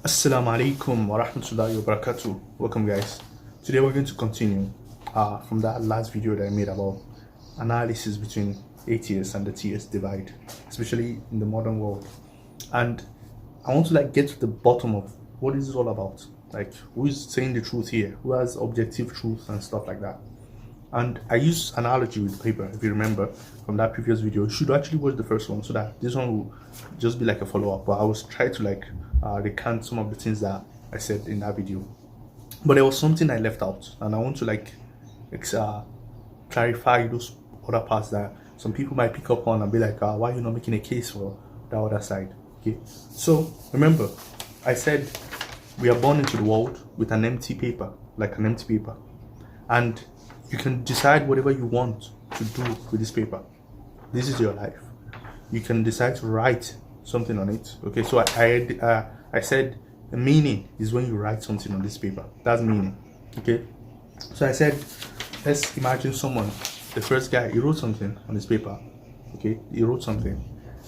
Assalamu alaikum wa rahmatullahi wa barakatuh. Welcome, guys. Today we're going to continue from that last video that I made about analysis between atheists and the theist divide, especially in the modern world. And I want to get to the bottom of what is this all about. Like, who is saying the truth here? Who has objective truth and stuff like that? And I use analogy with paper. If you remember from that previous video, you should actually watch the first one so that this one will just be like a follow-up. But I was trying to recant some of the things that I said in that video. But there was something I left out, and I want to clarify those other parts that some people might pick up on and be like, why are you not making a case for the other side? Okay. So remember, I said we are born into the world with an empty paper, and you can decide whatever you want to do with this paper. This is your life. You can decide to write something on it. Okay, so I said the meaning is when you write something on this paper. That's meaning. Okay, so I said, let's imagine someone, the first guy, he wrote something on his paper. Okay, he wrote something,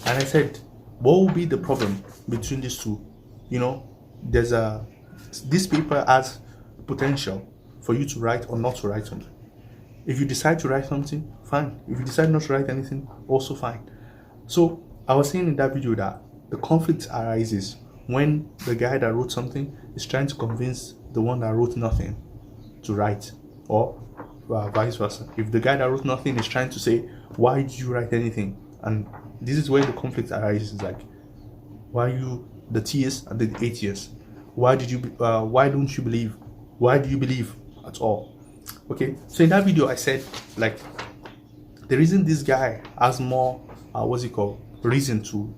and I said, what will be the problem between these two? You know, this paper has potential for you to write or not to write something. If you decide to write something, fine. If you decide not to write anything, also fine. So I was saying in that video that the conflict arises when the guy that wrote something is trying to convince the one that wrote nothing to write, or vice versa. If the guy that wrote nothing is trying to say, why did you write anything? And this is where the conflict arises. Like, why you, the theist and the atheist? Why don't you believe? Why do you believe at all? Okay, so in that video I said, like, the reason this guy has more reason to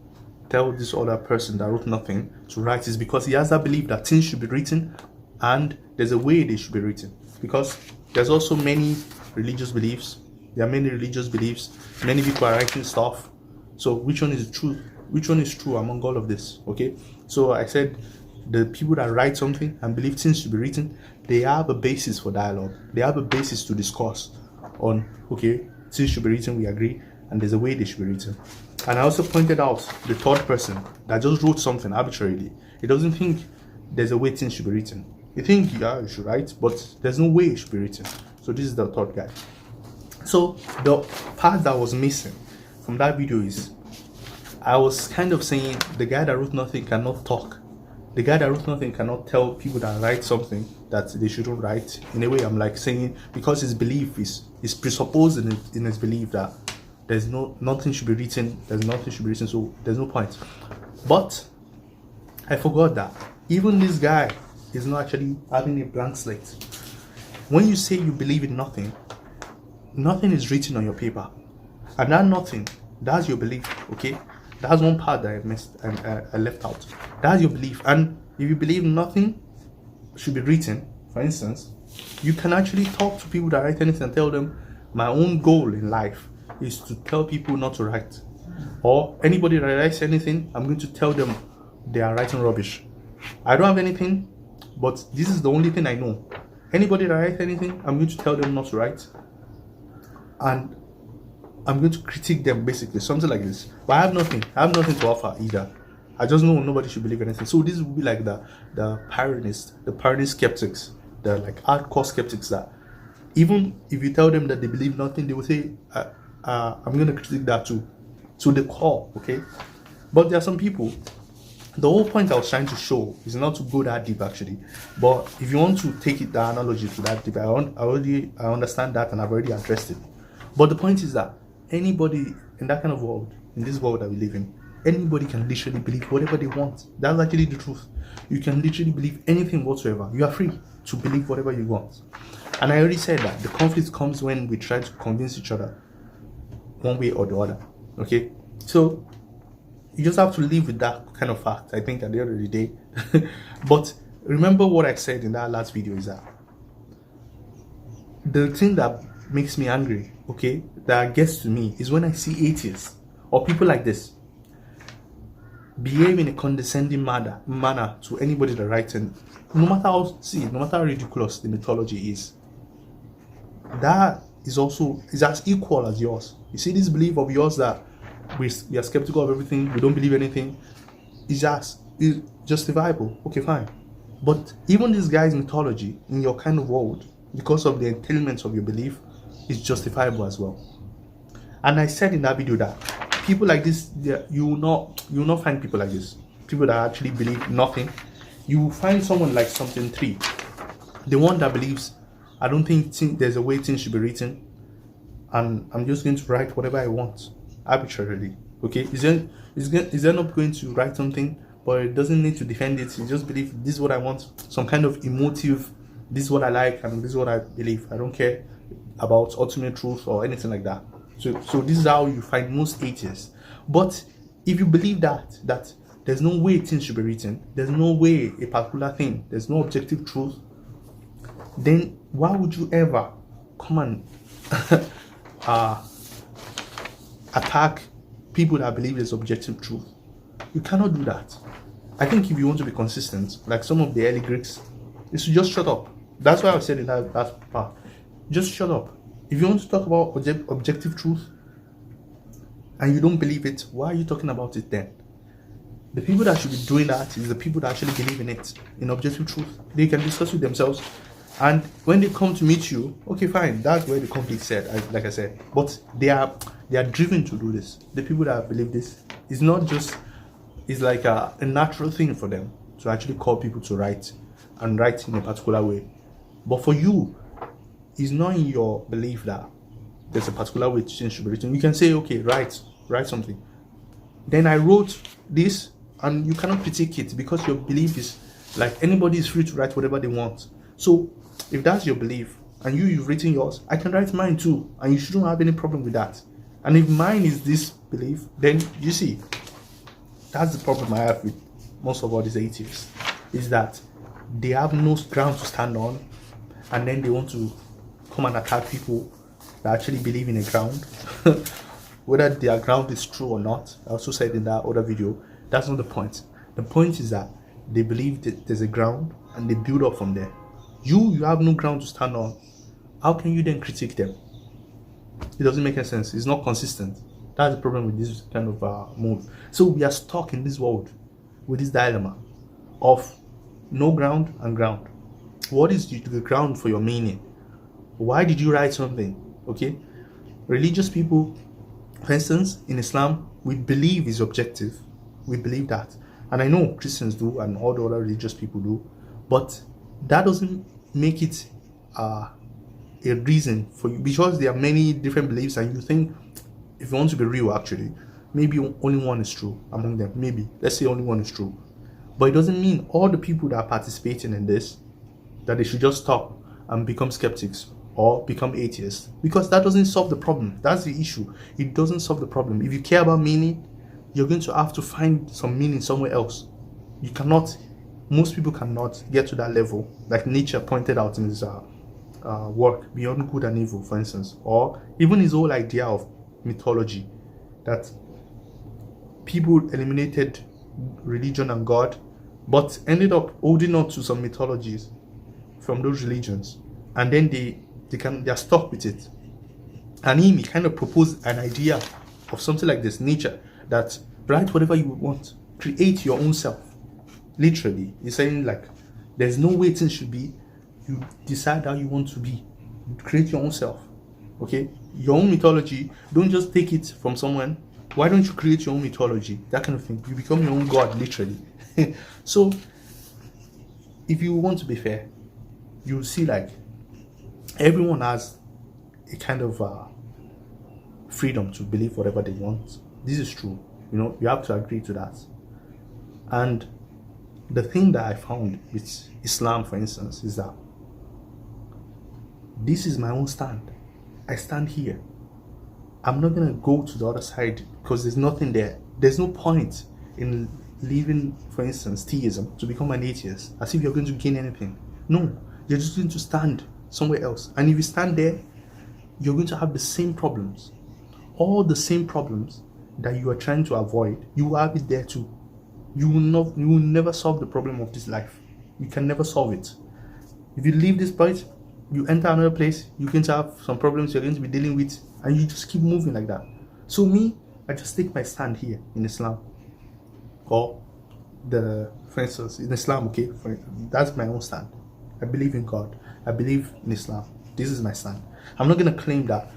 tell this other person that wrote nothing to write is because he has that belief that things should be written and there's a way they should be written. Because there's also many religious beliefs. There are many religious beliefs. Many people are writing stuff. So which one is true? Which one is true among all of this? Okay, so I said the people that write something and believe things should be written, they have a basis for dialogue. They have a basis to discuss on, okay, things should be written, we agree, and there's a way they should be written. And I also pointed out the third person that just wrote something arbitrarily. He doesn't think there's a way things should be written. He thinks, yeah, you should write, but there's no way it should be written. So this is the third guy. So the part that was missing from that video is, I was kind of saying the guy that wrote nothing cannot talk. The guy that wrote nothing cannot tell people that write something that they shouldn't write. In a way, I'm like saying, because his belief is presupposed in his belief that there's nothing should be written, so there's no point. But I forgot that even this guy is not actually having a blank slate. When you say you believe in nothing, nothing is written on your paper, and that nothing, that's your belief. Okay, that's one part that I missed and I left out. That's your belief. And if you believe nothing should be written, for instance, you can actually talk to people that write anything and tell them, my own goal in life is to tell people not to write. Or anybody that writes anything, I'm going to tell them they are writing rubbish. I don't have anything, but this is the only thing I know. Anybody that writes anything, I'm going to tell them not to write. And I'm going to critique them, basically, something like this. But I have nothing to offer either. I just know nobody should believe anything. So this would be like the Pyrrhonist skeptics, the hardcore skeptics that even if you tell them that they believe nothing, they will say, I'm going to critique that too, to the core. Okay, but there are some people. The whole point I was trying to show is not to go that deep actually, but if you want to take the analogy to that deep, I understand that and I've already addressed it. But the point is that anybody in that kind of world, in this world that we live in, anybody can literally believe whatever they want. That's actually the truth. You can literally believe anything whatsoever. You are free to believe whatever you want. And I already said that the conflict comes when we try to convince each other one way or the other. Okay, so you just have to live with that kind of fact, I think, at the end of the day. But remember what I said in that last video is that the thing that makes me angry, okay, that gets to me, is when I see atheists or people like this behave in a condescending manner to anybody that writes, and no matter how ridiculous the mythology is, that is as equal as yours. You see, this belief of yours that we are skeptical of everything, we don't believe anything, is just is justifiable. Okay, fine. But even this guy's mythology in your kind of world, because of the entailments of your belief, is justifiable as well. And I said in that video that people like this, you will not find people like this. People that actually believe nothing. You will find someone like something 3, the one that believes, I don't think there's a way things should be written, and I'm just going to write whatever I want arbitrarily. Okay, is there not going to write something, but it doesn't need to defend it? You just believe this is what I want, some kind of emotive, this is what I like and this is what I believe. I don't care about ultimate truth or anything like that. So this is how you find most atheists. But if you believe that there's no way things should be written, there's no way a particular thing, there's no objective truth, then why would you ever come and attack people that believe there's objective truth? You cannot do that. I think if you want to be consistent, like some of the early Greeks, is to just shut up. That's why I said in that part. Just shut up. If you want to talk about objective truth and you don't believe it, why are you talking about it then? The people that should be doing that is the people that actually believe in it, in objective truth. They can discuss with themselves, and when they come to meet you, okay, fine, that's where the conflict said, like I said. But they are driven to do this. The people that believe this, it's not just, it's like a natural thing for them to actually call people to write and write in a particular way. But for you, it's not in your belief that there's a particular way things should be written. You can say, okay, write something. Then I wrote this, and you cannot critique it because your belief is like anybody is free to write whatever they want. So if that's your belief and you've written yours, I can write mine too, and you shouldn't have any problem with that. And if mine is this belief, then you see, that's the problem I have with most of all these atheists, is that they have no ground to stand on, and then they want to come and attack people that actually believe in a ground. Whether their ground is true or not, I also said in that other video, that's not the point. The point is that they believe that there's a ground and they build up from there. You have no ground to stand on. How can you then critique them? It doesn't make any sense. It's not consistent. That's the problem with this kind of move. So we are stuck in this world with this dilemma of no ground and ground. What is the ground for your meaning? Why did you write something? Okay, religious people, for instance, in Islam, we believe is objective. We believe that, and I know Christians do, and all the other religious people do, but that doesn't make it a reason for you, because there are many different beliefs, and you think, if you want to be real, actually, maybe only one is true among them. Maybe, let's say only one is true, but it doesn't mean all the people that are participating in this, that they should just stop and become skeptics or become atheists, because that doesn't solve the problem. That's the issue. It doesn't solve the problem. If you care about meaning, you're going to have to find some meaning somewhere else. You cannot, most people cannot get to that level, like Nietzsche pointed out in his work, Beyond Good and Evil, for instance, or even his whole idea of mythology, that people eliminated religion and God, but ended up holding on to some mythologies from those religions, and then they are stuck with it. And he kind of proposed an idea of something like this, Nietzsche, that write whatever you want, create your own self. Literally, he's saying like, there's no way things should be. You decide how you want to be. Create your own self. Okay, your own mythology. Don't just take it from someone. Why don't you create your own mythology? That kind of thing. You become your own god, literally. So, if you want to be fair, you'll see like everyone has a kind of freedom to believe whatever they want. This is true. You know, you have to agree to that. And the thing that I found with Islam, for instance, is that this is my own stand. I stand here. I'm not going to go to the other side because there's nothing there. There's no point in leaving, for instance, theism to become an atheist, as if you're going to gain anything. No, you're just going to stand somewhere else. And if you stand there, you're going to have the same problems. All the same problems that you are trying to avoid, you will have it there too. You will never solve the problem of this life. You can never solve it. If you leave this place, you enter another place, you're going to have some problems you're going to be dealing with, and you just keep moving like that. So me, I just take my stand here in Islam. Or for instance, in Islam, okay, that's my own stand. I believe in God. I believe in Islam. This is my stand. I'm not gonna claim that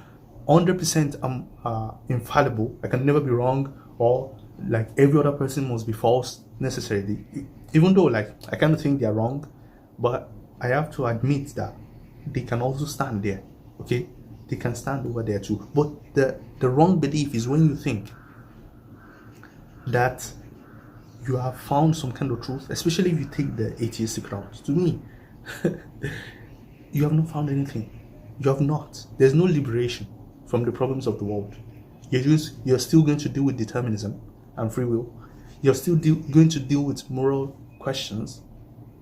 100% I'm infallible. I can never be wrong, or like every other person must be false necessarily. Even though like I kind of think they're wrong, but I have to admit that they can also stand there. Okay, they can stand over there too. But the wrong belief is when you think that you have found some kind of truth, especially if you take the atheistic route. To me, you have not found anything. You have not. There's no liberation from the problems of the world. You're still going to deal with determinism and free will. You're still going to deal with moral questions,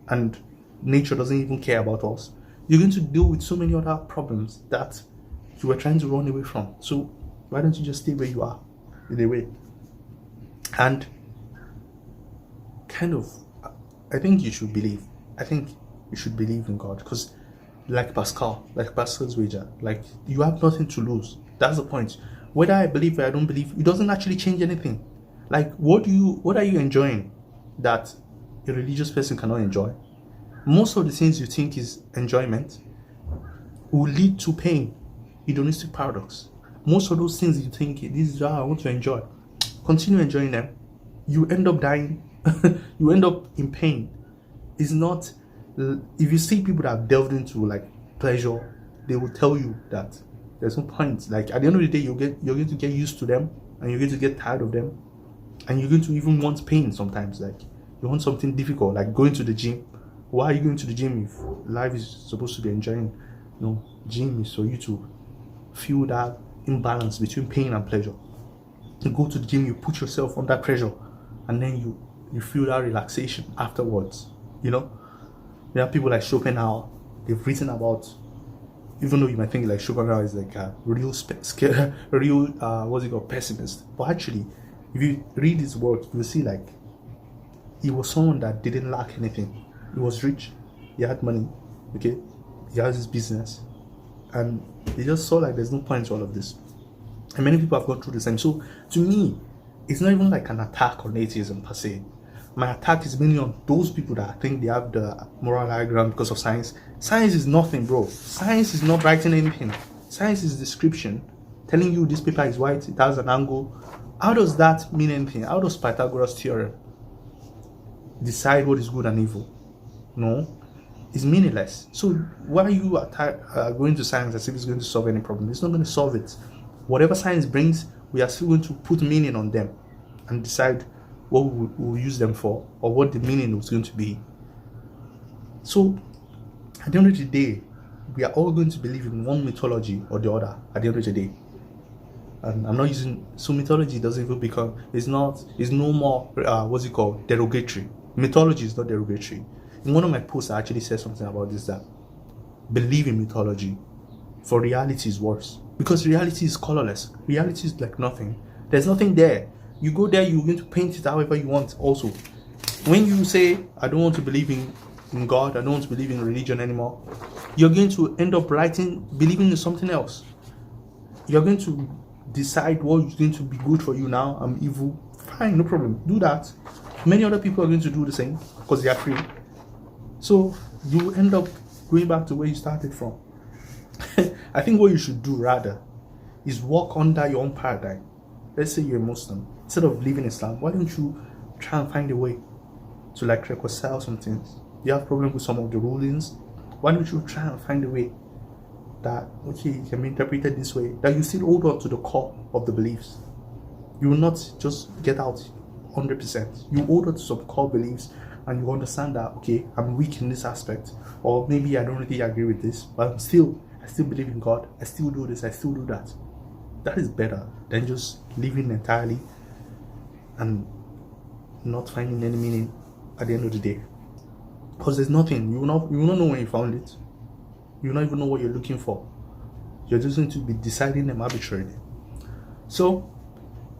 and nature doesn't even care about us. You're going to deal with so many other problems that you were trying to run away from. So why don't you just stay where you are, in a way? And kind of, I think you should believe. I think you should believe in God, because like Pascal's wager, like you have nothing to lose. That's the point. Whether I believe or I don't believe, it doesn't actually change anything. Like what are you enjoying that a religious person cannot enjoy? Most of the things you think is enjoyment will lead to pain. Hedonistic paradox. Most of those things you think, this is how I want to enjoy, continue enjoying them, you end up dying. You end up in pain. It's not, if you see people that have delved into like pleasure, they will tell you that there's no point. Like at the end of the day, you're going to get used to them, and you're going to get tired of them, and you're going to even want pain sometimes. Like you want something difficult, like going to the gym. Why are you going to the gym if life is supposed to be enjoying? No, gym is for you to feel that imbalance between pain and pleasure. You go to the gym, you put yourself under pressure, and then you feel that relaxation afterwards. You know, there are people like Schopenhauer. They've written about, even though you might think like Schopenhauer is like a real pessimist, but actually, if you read his work, you will see like he was someone that didn't lack anything. He was rich, he had money, okay, he has his business, and they just saw like there's no point to all of this. And many people have gone through the same. So to me, it's not even like an attack on atheism per se. My attack is mainly on those people that think they have the moral high ground because of science. Science is nothing, bro. Science is not writing anything. Science is description, telling you this paper is white, it has an angle. How does that mean anything? How does Pythagoras' theorem decide what is good and evil? No, it's meaningless. So why are you going to science as if it's going to solve any problem? It's not going to solve it. Whatever science brings, we are still going to put meaning on them and decide what we'll use them for, or what the meaning was going to be. So at the end of the day, we are all going to believe in one mythology or the other at the end of the day. And I'm not using, so mythology doesn't even become, it's no more derogatory. Mythology is not derogatory. In one of my posts, I actually said something about this, that believe in mythology, for reality is worse. Because reality is colorless. Reality is like nothing. There's nothing there. You go there, you're going to paint it however you want. Also, when you say, I don't want to believe in God, I don't want to believe in religion anymore, you're going to end up believing in something else. You're going to decide what is going to be good for you now. I'm evil. Fine, no problem. Do that. Many other people are going to do the same because they are free. So you end up going back to where you started from. I think what you should do rather is walk under your own paradigm. Let's say you're a Muslim. Instead of living Islam, why don't you try and find a way to like reconcile some things? You have problems with some of the rulings. Why don't you try and find a way that, okay, it can be interpreted this way, that you still hold on to the core of the beliefs. You will not just get out 100%. You hold on to some core beliefs, and you understand that, okay, I'm weak in this aspect, or maybe I don't really agree with this, but I still believe in God. I still do this, I still do that. That is better than just living entirely and not finding any meaning at the end of the day. Because there's nothing. You will not know when you found it. You will not even know what you're looking for. You're just going to be deciding them arbitrarily. So,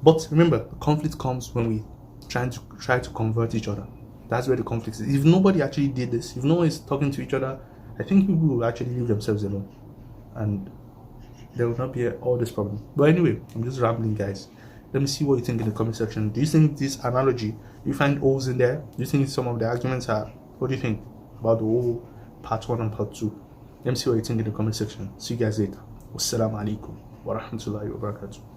but remember, the conflict comes when we try to convert each other. That's where the conflict is. If nobody actually did this, if no one is talking to each other, I think people will actually leave themselves alone, and there will not be all this problem. But anyway, I'm just rambling, guys. Let me see what you think in the comment section. Do you think this analogy, do you find holes in there? Do you think some of the arguments are, what do you think about the whole part 1 and part 2? Let me see what you think in the comment section. See you guys later. Wassalamu alaikum wa rahmatullahi wa barakatuh.